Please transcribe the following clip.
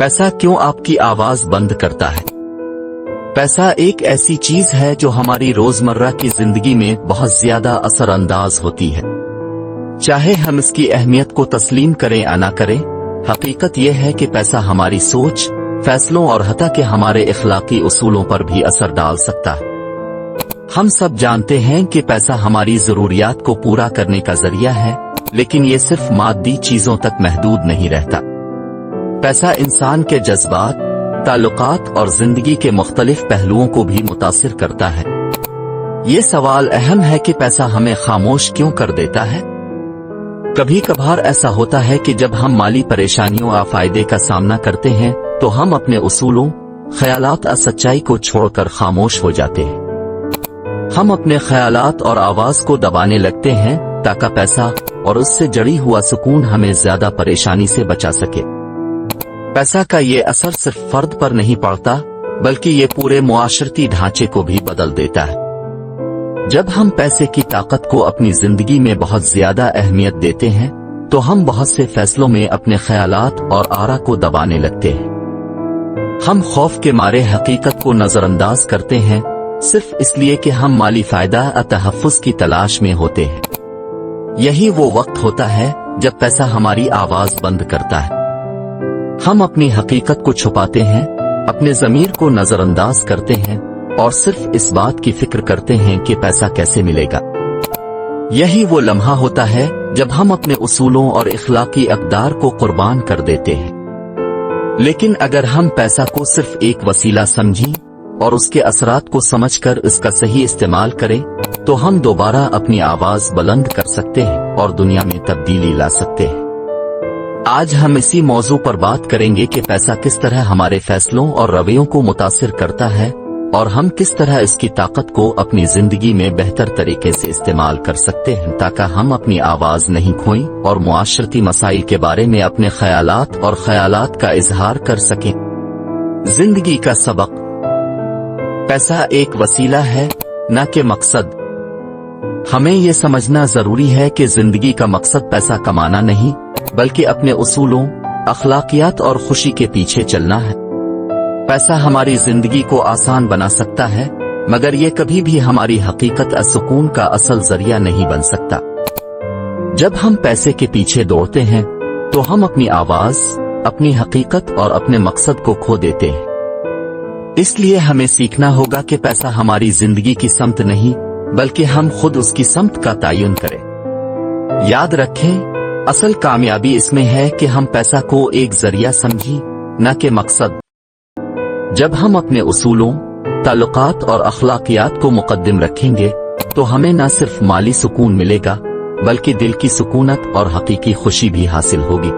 पैसा क्यों आपकी आवाज बंद करता है? पैसा एक ऐसी चीज है जो हमारी रोजमर्रा की जिंदगी में बहुत ज्यादा असरअंदाज होती है। चाहे हम इसकी अहमियत को तस्लीम करें या ना करें, हकीकत यह है कि पैसा हमारी सोच, फैसलों और हत्ता के हमारे इखलाकी उसूलों पर भी असर डाल सकता है। हम सब जानते हैं कि पैसा हमारी जरूरियात को पूरा करने का जरिया है, लेकिन ये सिर्फ मादी चीजों तक महदूद नहीं रहता। पैसा इंसान के जज्बात, ताल्लुकात और जिंदगी के मुख्तलिफ पहलुओं को भी मुतासिर करता है। ये सवाल अहम है कि पैसा हमें खामोश क्यों कर देता है? कभी कभार ऐसा होता है कि जब हम माली परेशानियों या फायदे का सामना करते हैं तो हम अपने उसूलों, ख्यालात और सच्चाई को छोड़कर खामोश हो जाते हैं। हम अपने ख्यालात और आवाज को दबाने लगते हैं ताकि पैसा और उससे जड़ी हुआ सुकून हमें ज्यादा परेशानी से बचा सके। पैसा का ये असर सिर्फ फर्द पर नहीं पड़ता, बल्कि ये पूरे मुआशरती ढांचे को भी बदल देता है। जब हम पैसे की ताकत को अपनी जिंदगी में बहुत ज्यादा अहमियत देते हैं तो हम बहुत से फैसलों में अपने ख्यालात और आरा को दबाने लगते हैं। हम खौफ के मारे हकीकत को नजरअंदाज करते हैं सिर्फ इसलिए कि हम माली फायदा या तहफ्फुज़ की तलाश में होते हैं। यही वो वक्त होता है जब पैसा हमारी आवाज बंद करता है। हम अपनी हकीकत को छुपाते हैं, अपने ज़मीर को नजरअंदाज करते हैं और सिर्फ इस बात की फिक्र करते हैं कि पैसा कैसे मिलेगा। यही वो लम्हा होता है जब हम अपने उसूलों और इखलाकी अक़दार को कुर्बान कर देते हैं। लेकिन अगर हम पैसा को सिर्फ एक वसीला समझें और उसके असरात को समझकर इसका सही इस्तेमाल करें तो हम दोबारा अपनी आवाज बुलंद कर सकते हैं और दुनिया में तब्दीली ला सकते हैं। आज हम इसी मौजू पर बात करेंगे कि पैसा किस तरह हमारे फैसलों और रवैयों को मुतासिर करता है और हम किस तरह इसकी ताकत को अपनी जिंदगी में बेहतर तरीके से इस्तेमाल कर सकते हैं ताकि हम अपनी आवाज नहीं खोएं और मुआशरती मसाइल के बारे में अपने ख्यालात और ख्यालात का इजहार कर सकें। जिंदगी का सबक: पैसा एक वसीला है, न कि मकसद। हमें ये समझना जरूरी है कि जिंदगी का मकसद पैसा कमाना नहीं, बल्कि अपने उसूलों, अखलाकियात और खुशी के पीछे चलना है। पैसा हमारी जिंदगी को आसान बना सकता है, मगर ये कभी भी हमारी हकीकत और सुकून का असल जरिया नहीं बन सकता। जब हम पैसे के पीछे दौड़ते हैं तो हम अपनी आवाज, अपनी हकीकत और अपने मकसद को खो देते हैं। इसलिए हमें सीखना होगा कि पैसा हमारी जिंदगी की समत नहीं, बल्कि हम खुद उसकी समत का तयन करें। याद रखें, असल कामयाबी इसमें है कि हम पैसा को एक जरिया समझें, न कि मकसद। जब हम अपने उसूलों, ताल्लुकात और अखलाकियात को मुकद्दम रखेंगे तो हमें न सिर्फ माली सुकून मिलेगा, बल्कि दिल की सुकूनत और हकीकी खुशी भी हासिल होगी।